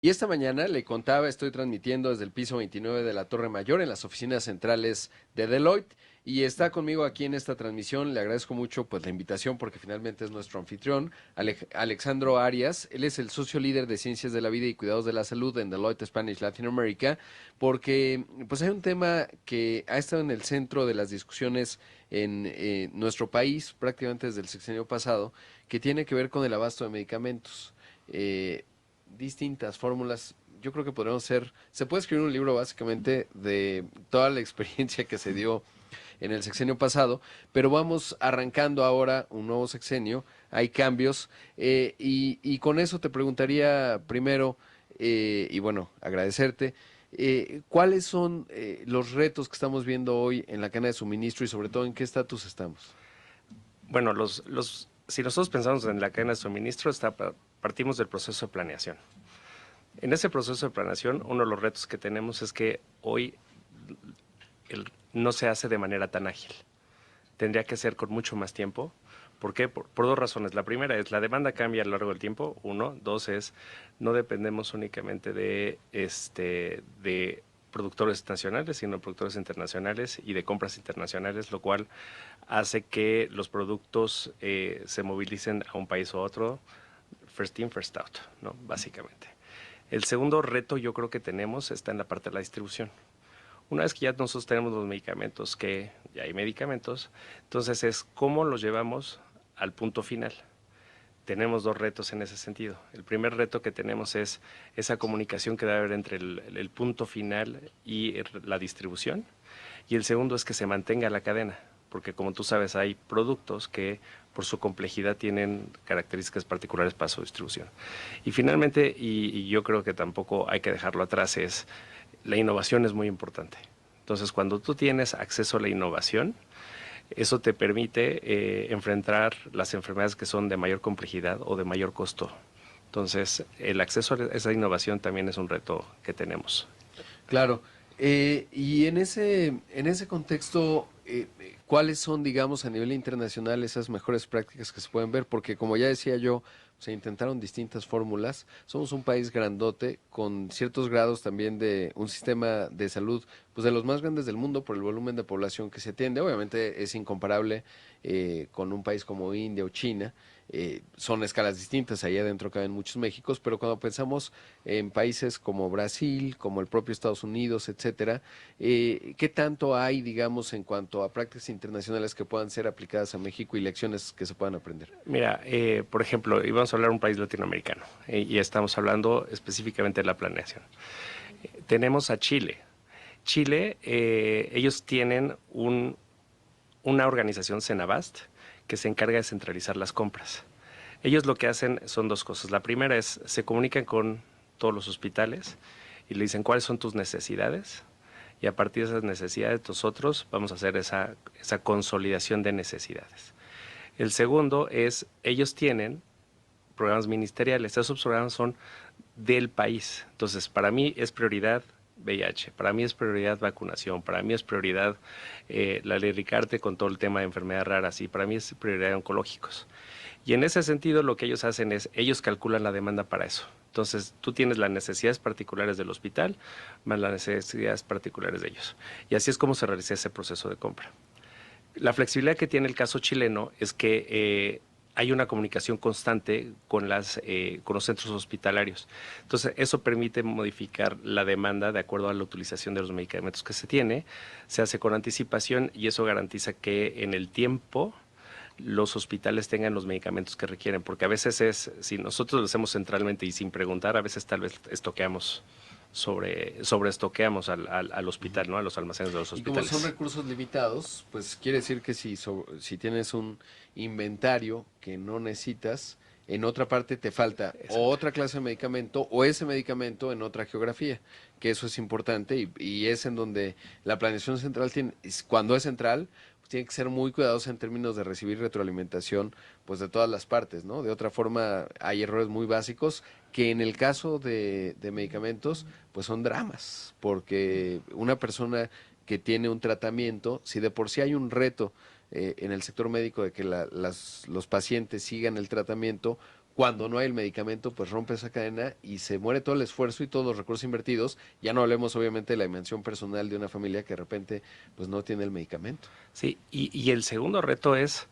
Y esta mañana le contaba, estoy transmitiendo desde el piso 29 de la Torre Mayor en las oficinas centrales de Deloitte y está conmigo aquí en esta transmisión. Le agradezco mucho pues la invitación porque finalmente es nuestro anfitrión, Alexandro Arias. Él es el socio líder de Ciencias de la Vida y Cuidados de la Salud en Deloitte Spanish Latin America, porque pues hay un tema que ha estado en el centro de las discusiones en nuestro país prácticamente desde el sexenio pasado, que tiene que ver con el abasto de medicamentos. Distintas fórmulas. Yo creo que podríamos ser, se puede escribir un libro básicamente de toda la experiencia que se dio en el sexenio pasado, pero vamos arrancando ahora un nuevo sexenio, hay cambios, y con eso te preguntaría primero, y bueno, agradecerte, ¿cuáles son los retos que estamos viendo hoy en la cadena de suministro y sobre todo en qué estatus estamos? Bueno, si nosotros pensamos en la cadena de suministro, partimos del proceso de planeación. En ese proceso de planeación, uno de los retos que tenemos es que hoy no se hace de manera tan ágil. Tendría que ser con mucho más tiempo. ¿Por qué? Por dos razones. La primera es la demanda cambia a lo largo del tiempo, uno. Dos es no dependemos únicamente de productores nacionales, sino productores internacionales y de compras internacionales, lo cual hace que los productos se movilicen a un país u otro, first in, first out, ¿no? Básicamente. El segundo reto yo creo que tenemos está en la parte de la distribución. Una vez que ya nosotros tenemos los medicamentos, que ya hay medicamentos, entonces es cómo los llevamos al punto final. Tenemos dos retos en ese sentido. El primer reto que tenemos es esa comunicación que debe haber entre el punto final y la distribución. Y el segundo es que se mantenga la cadena, porque como tú sabes hay productos que por su complejidad tienen características particulares para su distribución. Y finalmente, y yo creo que tampoco hay que dejarlo atrás, es la innovación es muy importante. Entonces, cuando tú tienes acceso a la innovación, eso te permite enfrentar las enfermedades que son de mayor complejidad o de mayor costo. Entonces, el acceso a esa innovación también es un reto que tenemos. Claro. Y en ese contexto, ¿cuáles son, digamos, a nivel internacional esas mejores prácticas que se pueden ver? Porque como ya decía yo, se intentaron distintas fórmulas. Somos un país grandote con ciertos grados también de un sistema de salud, pues de los más grandes del mundo por el volumen de población que se atiende. Obviamente es incomparable con un país como India o China. Son escalas distintas, ahí adentro caben muchos Méxicos, pero cuando pensamos en países como Brasil, como el propio Estados Unidos, etcétera, ¿qué tanto hay, digamos, en cuanto a prácticas internacionales que puedan ser aplicadas a México y lecciones que se puedan aprender? Mira, por ejemplo, íbamos a hablar de un país latinoamericano y estamos hablando específicamente de la planeación. Tenemos a Chile. Chile, ellos tienen una organización, Senabast, que se encarga de centralizar las compras. Ellos lo que hacen son dos cosas. La primera es, se comunican con todos los hospitales y le dicen cuáles son tus necesidades y a partir de esas necesidades nosotros vamos a hacer esa consolidación de necesidades. El segundo es, ellos tienen programas ministeriales, esos programas son del país. Entonces, para mí es prioridad VIH, para mí es prioridad vacunación, para mí es prioridad la Lericarte con todo el tema de enfermedades raras y para mí es prioridad oncológicos. Y en ese sentido lo que ellos hacen es, ellos calculan la demanda para eso. Entonces tú tienes las necesidades particulares del hospital más las necesidades particulares de ellos. Y así es como se realiza ese proceso de compra. La flexibilidad que tiene el caso chileno es que hay una comunicación constante con los centros hospitalarios. Entonces, eso permite modificar la demanda de acuerdo a la utilización de los medicamentos que se tiene. Se hace con anticipación y eso garantiza que en el tiempo los hospitales tengan los medicamentos que requieren, porque a veces si nosotros lo hacemos centralmente y sin preguntar, a veces tal vez estoqueamos estoqueamos al hospital, ¿no? A los almacenes de los Y como son hospitales. recursos limitados, pues quiere decir que si tienes un inventario que no necesitas, en otra parte te falta o Exacto. otra clase de medicamento o ese medicamento en otra geografía, que eso es importante y es en donde la planeación central cuando es central, pues tiene que ser muy cuidadosa en términos de recibir retroalimentación pues de todas las partes, ¿no? De otra forma hay errores muy básicos que en el caso de medicamentos pues son dramas, porque una persona que tiene un tratamiento, si de por sí hay un reto en el sector médico de que los pacientes sigan el tratamiento, cuando no hay el medicamento, pues rompe esa cadena y se muere todo el esfuerzo y todos los recursos invertidos. Ya no hablemos obviamente de la dimensión personal de una familia que de repente pues no tiene el medicamento. Sí, y el segundo reto es,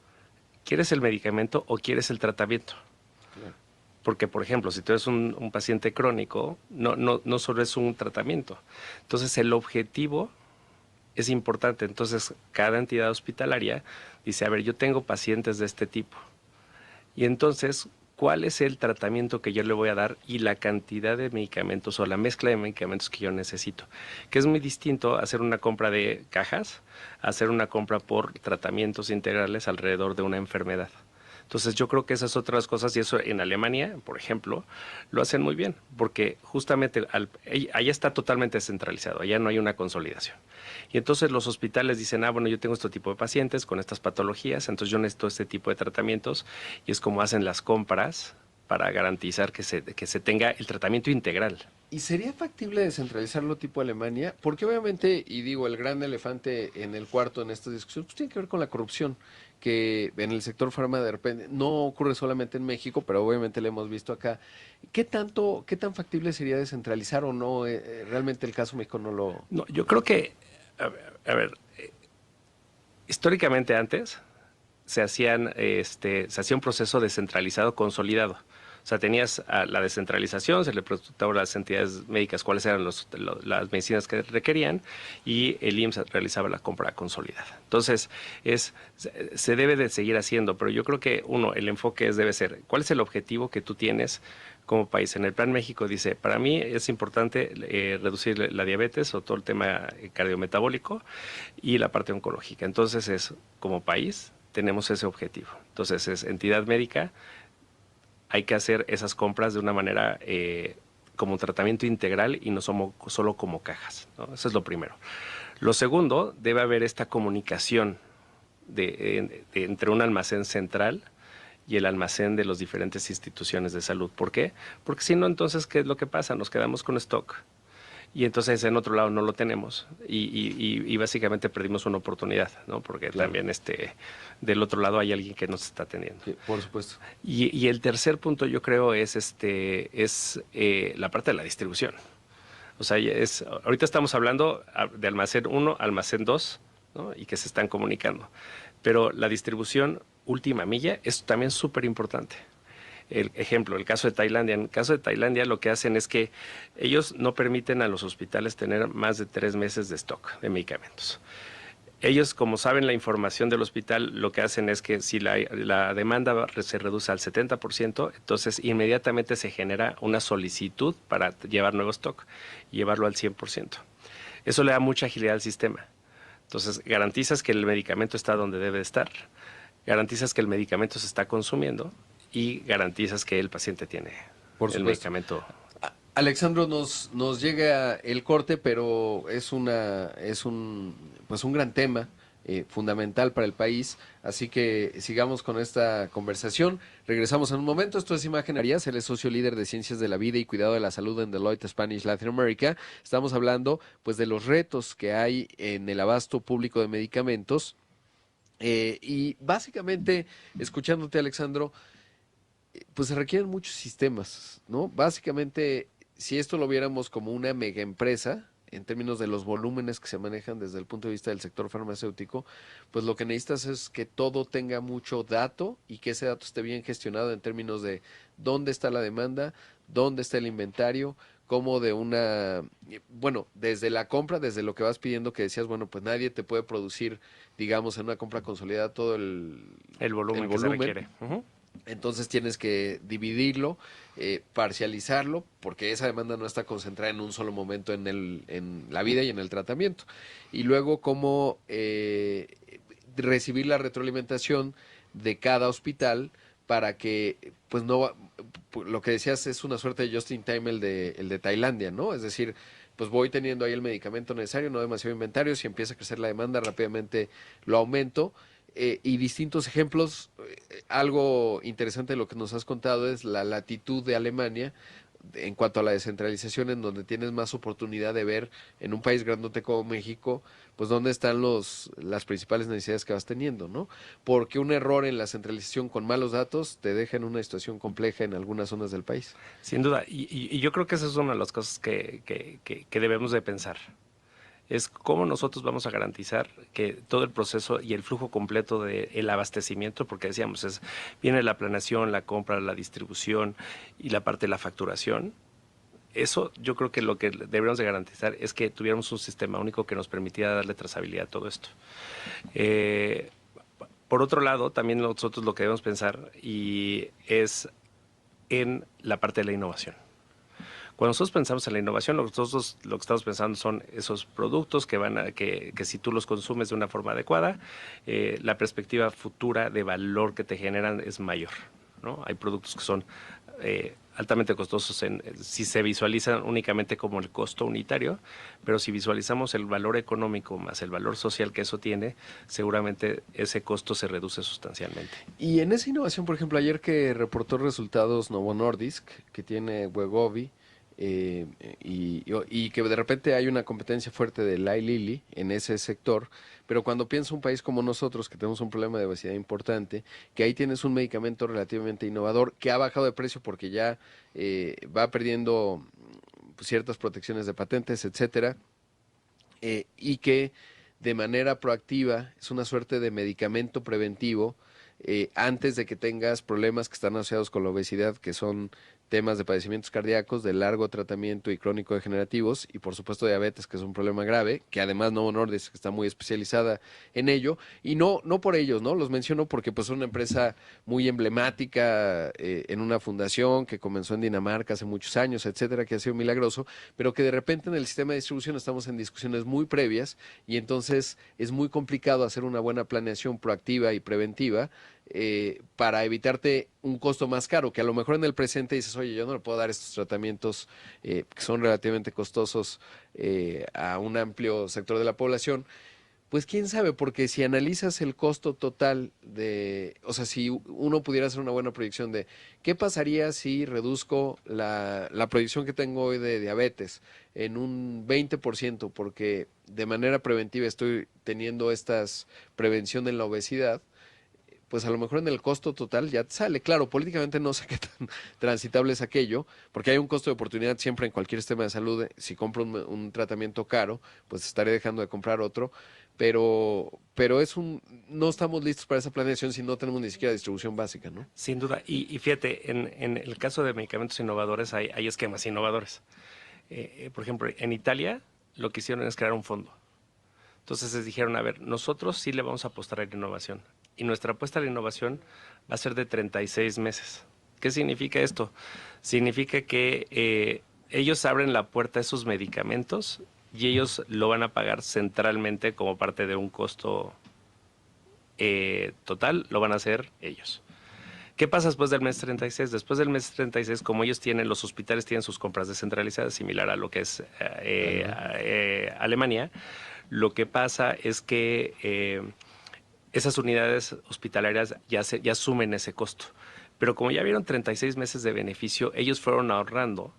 ¿quieres el medicamento o quieres el tratamiento? Claro. Porque, por ejemplo, si tú eres un paciente crónico, no solo es un tratamiento. Entonces, el objetivo es importante. Entonces, cada entidad hospitalaria dice, a ver, yo tengo pacientes de este tipo. Y entonces, ¿cuál es el tratamiento que yo le voy a dar y la cantidad de medicamentos o la mezcla de medicamentos que yo necesito? Que es muy distinto hacer una compra de cajas a hacer una compra por tratamientos integrales alrededor de una enfermedad. Entonces yo creo que esas otras cosas, y eso en Alemania, por ejemplo, lo hacen muy bien, porque justamente allá está totalmente descentralizado, allá no hay una consolidación. Y entonces los hospitales dicen, bueno, yo tengo este tipo de pacientes con estas patologías, entonces yo necesito este tipo de tratamientos, y es como hacen las compras para garantizar que se tenga el tratamiento integral. ¿Y sería factible descentralizarlo tipo Alemania? Porque obviamente, y digo, el gran elefante en el cuarto en esta discusión, pues tiene que ver con la corrupción, que en el sector farma de repente no ocurre solamente en México, pero obviamente lo hemos visto acá. Qué tan factible sería descentralizar o no? Realmente el caso México no lo... No, yo creo que, a ver, históricamente antes se hacía un proceso descentralizado consolidado. O sea, tenías la descentralización, se le preguntaba a las entidades médicas cuáles eran las medicinas que requerían y el IMSS realizaba la compra consolidada. Entonces, se debe de seguir haciendo, pero yo creo que, el enfoque debe ser, ¿cuál es el objetivo que tú tienes como país? En el Plan México dice, para mí es importante reducir la diabetes o todo el tema cardiometabólico y la parte oncológica. Entonces, como país, tenemos ese objetivo. Entonces, es entidad médica, hay que hacer esas compras de una manera como un tratamiento integral y no solo como cajas, ¿no? Eso es lo primero. Lo segundo, debe haber esta comunicación entre un almacén central y el almacén de las diferentes instituciones de salud. ¿Por qué? Porque si no, entonces, ¿qué es lo que pasa? Nos quedamos con stock y entonces en otro lado no lo tenemos y básicamente perdimos una oportunidad, ¿no? Porque Claro. también del otro lado hay alguien que nos está atendiendo. Sí, por supuesto. Y el tercer punto yo creo es la parte de la distribución. O sea, ahorita estamos hablando de almacén 1, almacén 2, ¿no? Y que se están comunicando. Pero la distribución última milla es también súper importante. El caso de Tailandia. En el caso de Tailandia lo que hacen es que ellos no permiten a los hospitales tener más de 3 meses de stock de medicamentos. Ellos, como saben la información del hospital, lo que hacen es que si la demanda se reduce al 70%, entonces inmediatamente se genera una solicitud para llevar nuevo stock y llevarlo al 100%. Eso le da mucha agilidad al sistema. Entonces, garantizas que el medicamento está donde debe estar, garantizas que el medicamento se está consumiendo y garantizas que el paciente tiene Por el supuesto. medicamento. Alexandro, nos llega el corte, pero pues un gran tema fundamental para el país. Así que sigamos con esta conversación. Regresamos en un momento. Esto es Imagen Arias, él es socio líder de Ciencias de la Vida y Cuidado de la Salud en Deloitte Spanish Latin America. Estamos hablando pues de los retos que hay en el abasto público de medicamentos. Y básicamente, escuchándote, Alexandro, pues se requieren muchos sistemas, ¿no? Básicamente, si esto lo viéramos como una mega empresa, en términos de los volúmenes que se manejan desde el punto de vista del sector farmacéutico, pues lo que necesitas es que todo tenga mucho dato y que ese dato esté bien gestionado en términos de dónde está la demanda, dónde está el inventario, como de bueno, desde la compra, desde lo que vas pidiendo que decías, bueno, pues nadie te puede producir, digamos, en una compra consolidada todo El el volumen que se volumen. requiere. Uh-huh. Entonces tienes que dividirlo, parcializarlo, porque esa demanda no está concentrada en un solo momento en la vida y en el tratamiento. Y luego cómo recibir la retroalimentación de cada hospital para que, pues no, lo que decías es una suerte de just in time el de Tailandia, ¿no? Es decir, pues voy teniendo ahí el medicamento necesario, no demasiado inventario, si empieza a crecer la demanda rápidamente lo aumento y distintos ejemplos. Algo interesante de lo que nos has contado es la latitud de Alemania, en cuanto a la descentralización, en donde tienes más oportunidad de ver en un país grandote como México, pues dónde están las principales necesidades que vas teniendo, ¿no? Porque un error en la centralización con malos datos te deja en una situación compleja en algunas zonas del país. Sin duda, y yo creo que esa es una de las cosas que debemos de pensar. Es cómo nosotros vamos a garantizar que todo el proceso y el flujo completo del abastecimiento, porque decíamos, viene la planeación, la compra, la distribución y la parte de la facturación. Eso yo creo que lo que deberíamos de garantizar es que tuviéramos un sistema único que nos permitiera darle trazabilidad a todo esto. Eh, por otro lado, también nosotros lo que debemos pensar y es en la parte de la innovación. Cuando nosotros pensamos en la innovación, nosotros lo que estamos pensando son esos productos que si tú los consumes de una forma adecuada, la perspectiva futura de valor que te generan es mayor, ¿no? Hay productos que son altamente costosos si se visualizan únicamente como el costo unitario, pero si visualizamos el valor económico más el valor social que eso tiene, seguramente ese costo se reduce sustancialmente. Y en esa innovación, por ejemplo, ayer que reportó resultados Novo Nordisk, que tiene Wegovy, y que de repente hay una competencia fuerte de Eli Lilly en ese sector, pero cuando piensa un país como nosotros, que tenemos un problema de obesidad importante, que ahí tienes un medicamento relativamente innovador, que ha bajado de precio porque ya va perdiendo pues, ciertas protecciones de patentes, etcétera, y que de manera proactiva es una suerte de medicamento preventivo antes de que tengas problemas que están asociados con la obesidad, que son temas de padecimientos cardíacos, de largo tratamiento y crónico degenerativos, y por supuesto diabetes, que es un problema grave, que además Novo Nordisk está muy especializada en ello, y no por ellos, ¿no? Los menciono porque pues es una empresa muy emblemática en una fundación que comenzó en Dinamarca hace muchos años, etcétera, que ha sido milagroso, pero que de repente en el sistema de distribución estamos en discusiones muy previas, y entonces es muy complicado hacer una buena planeación proactiva y preventiva para evitarte un costo más caro, que a lo mejor en el presente dices, oye, yo no le puedo dar estos tratamientos que son relativamente costosos a un amplio sector de la población. Pues quién sabe, porque si analizas el costo total o sea, si uno pudiera hacer una buena proyección de qué pasaría si reduzco la proyección que tengo hoy de diabetes en un 20%, porque de manera preventiva estoy teniendo estas prevención en la obesidad, pues a lo mejor en el costo total ya te sale. Claro, políticamente no sé qué tan transitable es aquello, porque hay un costo de oportunidad siempre en cualquier sistema de salud. Si compro un tratamiento caro, pues estaré dejando de comprar otro, pero no estamos listos para esa planeación si no tenemos ni siquiera distribución básica, ¿no? Sin duda, y fíjate, en el caso de medicamentos innovadores hay esquemas innovadores. Por ejemplo, en Italia lo que hicieron es crear un fondo. Entonces les dijeron, a ver, nosotros sí le vamos a apostar a la innovación. Y nuestra apuesta a la innovación va a ser de 36 meses. ¿Qué significa esto? Significa que ellos abren la puerta a esos medicamentos y ellos lo van a pagar centralmente como parte de un costo total, lo van a hacer ellos. ¿Qué pasa después del mes 36? Después del mes 36, como ellos los hospitales tienen sus compras descentralizadas, similar a lo que es Alemania, lo que pasa es que esas unidades hospitalarias ya asumen ese costo. Pero como ya vieron 36 meses de beneficio, ellos fueron ahorrando.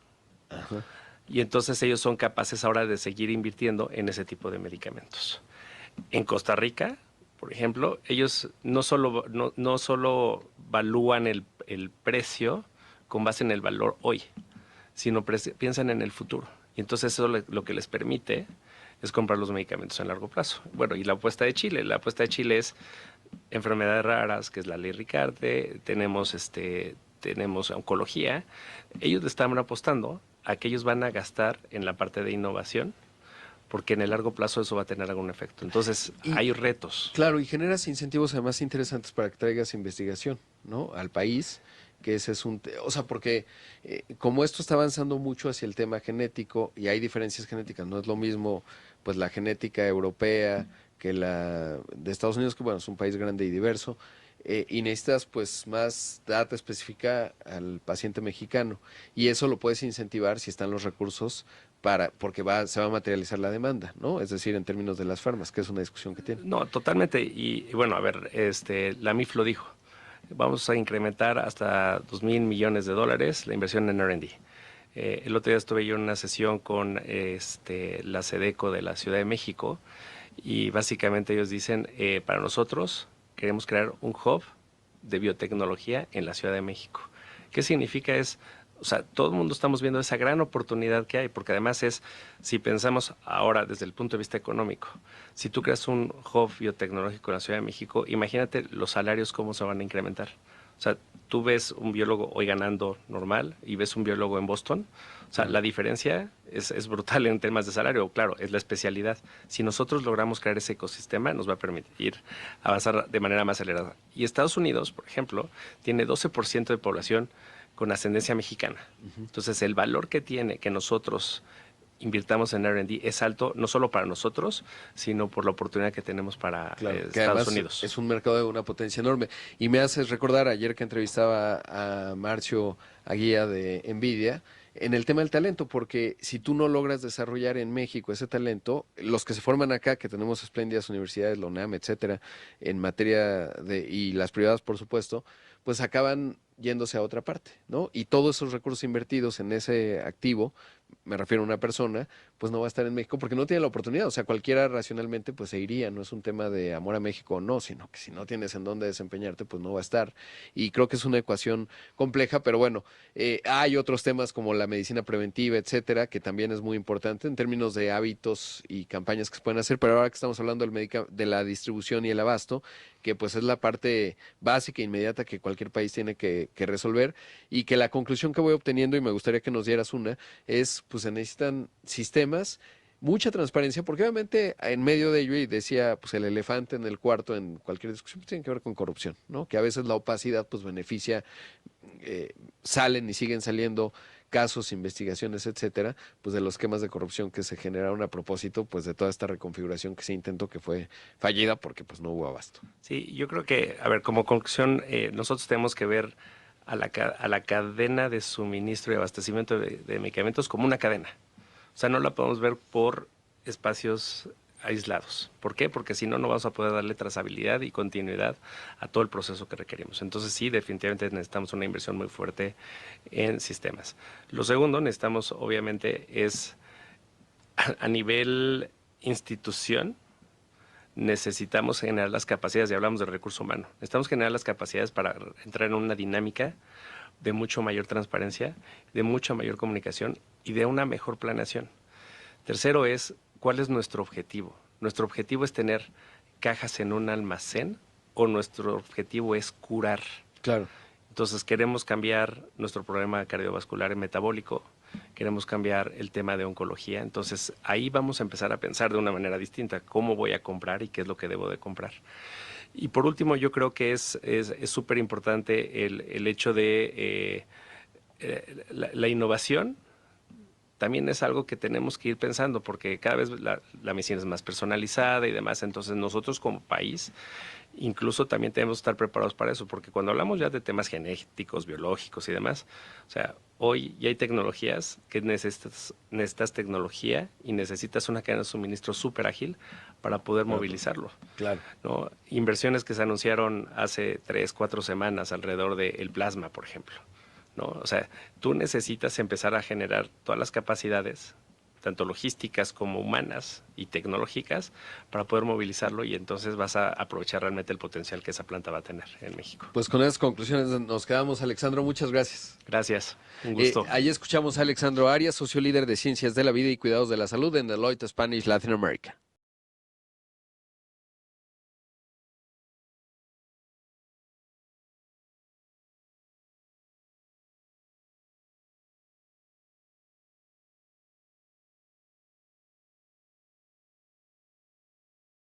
Ajá. Y entonces ellos son capaces ahora de seguir invirtiendo en ese tipo de medicamentos. En Costa Rica, por ejemplo, ellos no solo valúan el precio con base en el valor hoy, sino piensan en el futuro. Y entonces eso lo que les permite es comprar los medicamentos en largo plazo. Bueno, y la apuesta de Chile es enfermedades raras, que es la ley Ricarte, tenemos oncología. Ellos le están apostando a que ellos van a gastar en la parte de innovación, porque en el largo plazo eso va a tener algún efecto. Entonces, hay retos. Claro, y generas incentivos además interesantes para que traigas investigación, ¿no? Al país, que ese es o sea, porque como esto está avanzando mucho hacia el tema genético y hay diferencias genéticas, no es lo mismo pues la genética europea que la de Estados Unidos, que bueno, es un país grande y diverso, y necesitas pues más data específica al paciente mexicano, y eso lo puedes incentivar si están los recursos porque se va a materializar la demanda, ¿no? Es decir, en términos de las farmas, que es una discusión que tiene. No, totalmente. Y bueno, a ver, la MIF lo dijo. Vamos a incrementar hasta $2,000 millones la inversión en R&D. El otro día estuve yo en una sesión con la SEDECO de la Ciudad de México y básicamente ellos dicen, para nosotros queremos crear un hub de biotecnología en la Ciudad de México. ¿Qué significa? O sea, todo el mundo estamos viendo esa gran oportunidad que hay, porque además si pensamos ahora desde el punto de vista económico, si tú creas un hub biotecnológico en la Ciudad de México, imagínate los salarios cómo se van a incrementar. O sea, tú ves un biólogo hoy ganando normal y ves un biólogo en Boston. O sea, la diferencia es brutal en temas de salario. Claro, es la especialidad. Si nosotros logramos crear ese ecosistema, nos va a permitir avanzar de manera más acelerada. Y Estados Unidos, por ejemplo, tiene 12% de población con ascendencia mexicana. Entonces, el valor que tiene que nosotros invirtamos en R&D es alto, no solo para nosotros, sino por la oportunidad que tenemos para Estados Unidos. Es un mercado de una potencia enorme. Y me haces recordar ayer que entrevistaba a Marcio Aguía de NVIDIA en el tema del talento, porque si tú no logras desarrollar en México ese talento, los que se forman acá, que tenemos espléndidas universidades, la UNAM, etcétera, en materia y las privadas, por supuesto, pues acaban yéndose a otra parte, ¿no? Y todos esos recursos invertidos en ese activo, me refiero a una persona, pues no va a estar en México porque no tiene la oportunidad. O sea, cualquiera racionalmente pues se iría. No es un tema de amor a México o no, sino que si no tienes en dónde desempeñarte, pues no va a estar. Y creo que es una ecuación compleja, pero bueno, hay otros temas como la medicina preventiva, etcétera, que también es muy importante en términos de hábitos y campañas que se pueden hacer. Pero ahora que estamos hablando de la distribución y el abasto, que pues es la parte básica e inmediata que cualquier país tiene que resolver, y que la conclusión que voy obteniendo, y me gustaría que nos dieras una, es pues se necesitan sistemas, mucha transparencia, porque obviamente en medio de ello, y decía pues el elefante en el cuarto en cualquier discusión, pues tiene que ver con corrupción, ¿no? Que a veces la opacidad pues beneficia, salen y siguen saliendo casos, investigaciones, etcétera, pues de los esquemas de corrupción que se generaron a propósito pues de toda esta reconfiguración que se intentó, que fue fallida porque pues no hubo abasto. Sí, yo creo que, a ver, como conclusión, nosotros tenemos que ver a la cadena de suministro y abastecimiento de medicamentos como una cadena. O sea, no la podemos ver por espacios aislados. ¿Por qué? Porque si no, no vamos a poder darle trazabilidad y continuidad a todo el proceso que requerimos. Entonces sí, definitivamente necesitamos una inversión muy fuerte en sistemas. Lo segundo, necesitamos obviamente es a nivel institución, necesitamos generar las capacidades, y hablamos de recurso humano, necesitamos generar las capacidades para entrar en una dinámica de mucho mayor transparencia, de mucha mayor comunicación y de una mejor planeación. Tercero es, ¿cuál es nuestro objetivo? ¿Nuestro objetivo es tener cajas en un almacén o nuestro objetivo es curar? Claro. Entonces queremos cambiar nuestro problema cardiovascular y metabólico, queremos cambiar el tema de oncología, entonces ahí vamos a empezar a pensar de una manera distinta cómo voy a comprar y qué es lo que debo de comprar. Y por último, yo creo que es súper importante el hecho de la innovación. También es algo que tenemos que ir pensando porque cada vez la medicina es más personalizada y demás. Entonces nosotros como país incluso también tenemos que estar preparados para eso, porque cuando hablamos ya de temas genéticos, biológicos y demás, o sea, hoy ya hay tecnologías que necesitas tecnología y necesitas una cadena de suministro súper ágil para poder movilizarlo. Claro. ¿No? Inversiones que se anunciaron hace 3, 4 semanas alrededor del plasma, por ejemplo. ¿No? O sea, tú necesitas empezar a generar todas las capacidades, tanto logísticas como humanas y tecnológicas, para poder movilizarlo y entonces vas a aprovechar realmente el potencial que esa planta va a tener en México. Pues con esas conclusiones nos quedamos, Alexandro. Muchas gracias. Gracias. Un gusto. Ahí escuchamos a Alexandro Arias, socio líder de Ciencias de la Vida y Cuidados de la Salud en Deloitte Spanish Latin America.